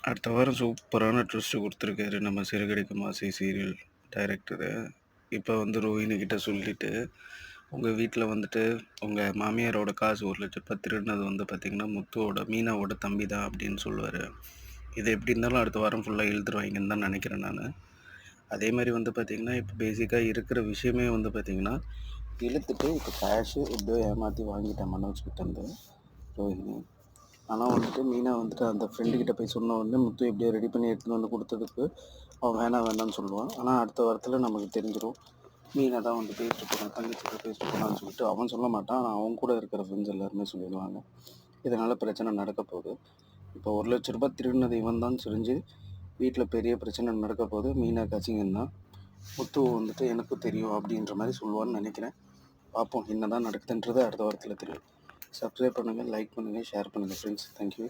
அடுத்த வாரம் சூப்பரான ட்விஸ்ட்டு குடுத்துருக்காரு நம்ம சிறகடிக்க ஆசை சீரியல் டைரக்டரு. இப்ப வந்து ரோஹிணி கிட்ட சொல்லிட்டு, உங்க வீட்ல வந்துட்டு உங்க மாமியாரோட காசு ரூ. 1,00,000 திருடுனது வந்து பார்த்தீங்கன்னா, மீனாவோட தம்பி தான் அப்படின்னு சொல்லுவாரு. இது எப்படி இருந்தாலும் அடுத்த வாரம் ஃபுல்லா இழுத்துருவாய்ங்கன்னு தான் நெனைக்கிறேன் நானு. அதே மாரி வந்து பார்த்தீங்கன்னா, இப்ப பேசிக்கா இருக்கிற விஷயமே வந்து பார்த்தீங்கன்னா, இழுத்துட்டு இப்ப கேஷு எப்படியோ ஏமாத்தி வாங்கிட்டேன் மனோஜ் கிட்டேருந்து ரோஹிணி. ஆனால் வந்துட்டு மீனா வந்துட்டு அந்த ஃப்ரெண்டுக்கிட்ட போய் சொன்ன உடனே முத்து எப்படியோ ரெடி பண்ணி எடுத்துன்னு வந்து கொடுத்ததுக்கு அவன் வேணாம்னு சொல்லுவான். ஆனால் அடுத்த வாரத்தில் நமக்கு தெரிஞ்சிடும் மீனை தான் வந்து பேசிட்டு போனான், தங்கச்சிட்ட பேசிட்டு போனான்னு சொல்லிட்டு அவன் சொல்ல மாட்டான். ஆனால் அவன் கூட இருக்கிற ஃப்ரெண்ட்ஸ் எல்லாருமே சொல்லிடுவாங்க. இதனால் பிரச்சனை நடக்க போகுது. இப்போ ரூ. 1,00,000 திருடினது இவன் தான் தெரிஞ்சு வீட்டில் பெரிய பிரச்சனை நடக்க போகுது. மீனா கச்சிங்கன்னா முத்து வந்துட்டு எனக்கும் தெரியும் அப்படின்ற மாதிரி சொல்லுவான்னு நினைக்கிறேன். பார்ப்போம் என்ன தான் நடக்குதுன்றது அடுத்த வாரத்தில் தெரியும். சப்ஸ்கிரைப் பண்ணுங்கள், லைக் பண்ணுங்கள், ஷேர் பண்ணுங்கள் ஃப்ரெண்ட்ஸ். தேங்க்யூ.